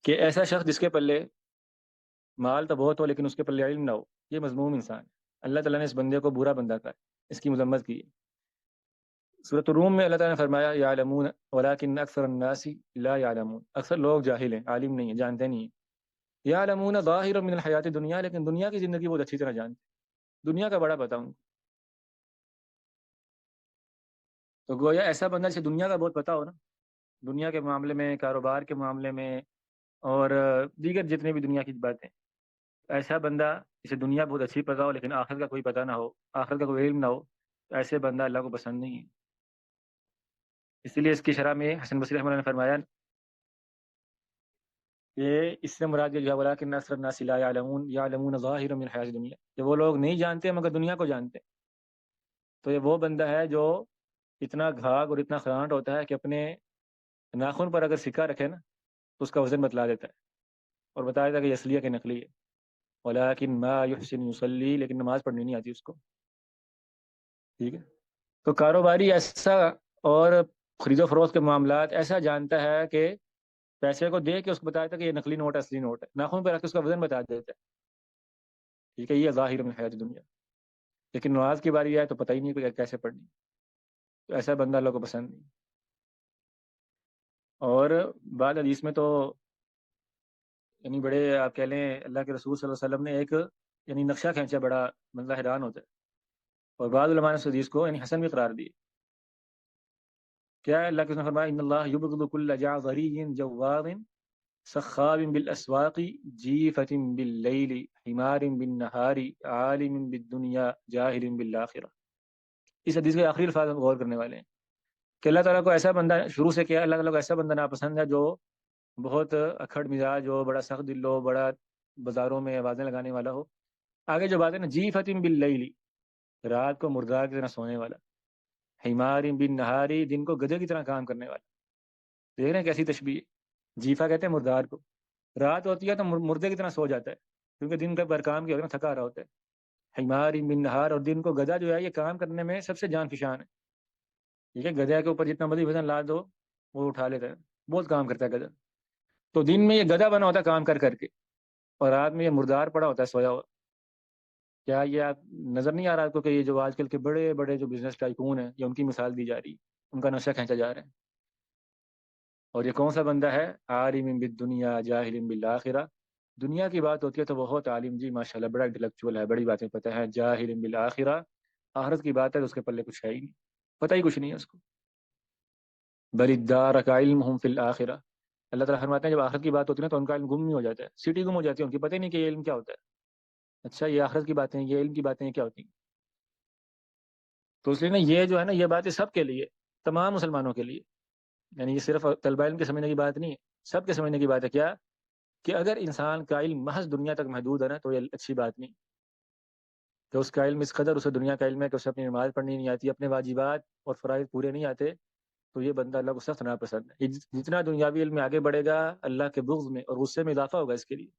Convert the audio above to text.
کہ ایسا شخص جس کے پلے مال تو بہت ہو لیکن اس کے پلے علم نہ ہو، یہ مذموم انسان ہے۔ اللہ تعالیٰ نے اس بندے کو برا بندہ کہا ہے، اس کی مذمت کی ہے۔ سورۃ الروم میں اللہ تعالیٰ نے فرمایا یعلمون ولکن اکثر الناس لا یعلمون، اکثر لوگ جاہل ہیں، عالم نہیں ہیں، جانتے نہیں ہیں۔ یعلمون ظاہرا من الحیات الدنیا، لیکن دنیا کی زندگی بہت اچھی طرح جانتے ہیں، دنیا کا بڑا پتہ ان کو۔ تو گویا ایسا بندہ جسے دنیا کا بہت پتہ ہو نا، دنیا کے معاملے میں، کاروبار کے معاملے میں، اور دیگر جتنے بھی دنیا کی باتیں، ایسا بندہ جسے دنیا بہت اچھی پتہ ہو لیکن آخرت کا کوئی پتہ نہ ہو، آخرت کا کوئی علم نہ ہو، تو ایسے بندہ اللہ کو پسند نہیں ہے۔ اسی لیے اس کی شرح میں حسن بصری رحمۃ اللہ نے فرمایا کہ اس سے مراد یہ جو ہے ولکن اکثر الناس لا یعلمون یعلمون ظاہرا من الحیات الدنیا، کہ وہ لوگ نہیں جانتے مگر دنیا کو جانتے ہیں۔ تو یہ وہ بندہ ہے جو اتنا گھاگ اور اتنا خرانٹ ہوتا ہے کہ اپنے ناخن پر اگر سکہ رکھے نا تو اس کا وزن بتلا دیتا ہے اور بتا دیتا ہے کہ یہ اصلی ہے کہ نقلی ہے۔ ولکن ما یحسن یصلی، لیکن نماز پڑھنی نہیں آتی اس کو، ٹھیک ہے۔ تو کاروباری ایسا اور خرید و فروخت کے معاملات ایسا جانتا ہے کہ پیسے کو دے کے اس کو بتا دیتا ہے کہ یہ نقلی نوٹ ہے، اصلی نوٹ ہے، ناخن پہ رکھ کے اس کا وزن بتا دیتا ہے، ٹھیک ہے۔ یہ ظاہر من حیات دنیا، لیکن نماز کی باری آئے تو پتہ ہی نہیں کہ کیسے پڑھنی، تو ایسا بندہ اللہ کو پسند نہیں۔ اور بعد حدیث میں تو یعنی بڑے آپ کہہ لیں اللہ کے رسول صلی اللہ علیہ وسلم نے ایک یعنی نقشہ کھینچا، بڑا بندہ حیران ہوتا ہے، اور بعض علماء نے اس حدیث کو یعنی حسن بھی قرار دی۔ کیا ہے؟ اللہ کے رسول نے فرمایا ان اللہ یبغض کل جعفری جواد سخاب بالاسواق جیفۃ باللیل حمار بالنہار عالم بالدنیا جاہل بالآخرہ۔ اس حدیث کے آخری الفاظ ہم غور کرنے والے ہیں کہ اللہ تعالیٰ کو ایسا بندہ شروع سے کیا، اللہ تعالیٰ کو ایسا بندہ ناپسند ہے جو بہت اکھڑ مزاج ہو، بڑا سخت دل ہو، بڑا بازاروں میں آوازیں لگانے والا ہو۔ آگے جو بات ہے نا جیفۃ باللیل، رات کو مردار کی طرح سونے والا، حمار بالنہاری، دن کو گدھے کی طرح کام کرنے والا۔ دیکھ رہے ہیں کیسی تشبیہ ہے؟ جیفا کہتے ہیں مردار کو، رات ہوتی ہے تو مردے کی طرح سو جاتا ہے کیونکہ دن کا بھر کام کیا ہوتا ہے، تھکا رہا ہوتا ہے۔ حمار بالنہار، اور دن کو گدھا جو ہے یہ کام کرنے میں سب سے جان فشان ہے، ٹھیک ہے۔ گدھے کے اوپر جتنا مرضی وزن لا دو وہ اٹھا لیتا ہے، بہت کام کرتا ہے گدھا۔ تو دن میں یہ گدھا بنا ہوتا ہے کام کر کر کے، اور رات میں یہ مردار پڑا ہوتا ہے سویا ہوا۔ کیا یہ آپ نظر نہیں آ رہا آپ کو کہ یہ جو آج کل کے بڑے بڑے جو بزنس ٹائکون ہیں، یہ ان کی مثال دی جا رہی ہے، ان کا نقشہ کھینچا جا رہا ہے۔ اور یہ کون سا بندہ ہے؟ عالم بالدنیا جاہل بالآخرہ، دنیا کی بات ہوتی ہے تو بہت عالم، جی ماشاءاللہ بڑا انٹلیکچوئل ہے، بڑی باتیں پتہ ہے، جاہل بالآخرہ، آخرت کی بات ہے تو اس کے پلے کچھ ہے ہی نہیں، پتہ ہی کچھ نہیں ہے اس کو۔ بل ادارک علمہم فی الآخرہ، اللہ تعالیٰ فرماتے ہیں جب آخرت کی بات ہوتی ہے نا تو ان کا علم گم نہیں ہو جاتا ہے، سیٹی گم ہو جاتی ہے، ان کی پتہ ہی نہیں کہ یہ علم کیا ہوتا ہے۔ اچھا یہ آخرت کی باتیں، یہ علم کی باتیں، یہ کیا ہوتی ہیں؟ تو اس لیے نا یہ جو ہے نا یہ باتیں سب کے لیے، تمام مسلمانوں کے لیے، یعنی یہ صرف طلبہ علم کے سمجھنے کی بات نہیں ہے، سب کے سمجھنے کی بات ہے۔ کیا کہ اگر انسان کا علم محض دنیا تک محدود ہے نا تو یہ اچھی بات نہیں، کہ اس کا علم اس قدر اسے دنیا کا علم ہے کہ اسے اپنی نماز پڑھنی نہیں آتی، اپنے واجبات اور فرائض پورے نہیں آتے، تو یہ بندہ اللہ کو سخت ناپسند ہے۔ جتنا دنیاوی علم میں آگے بڑھے گا اللہ کے بغض میں اور غصے میں اضافہ ہوگا اس کے لیے۔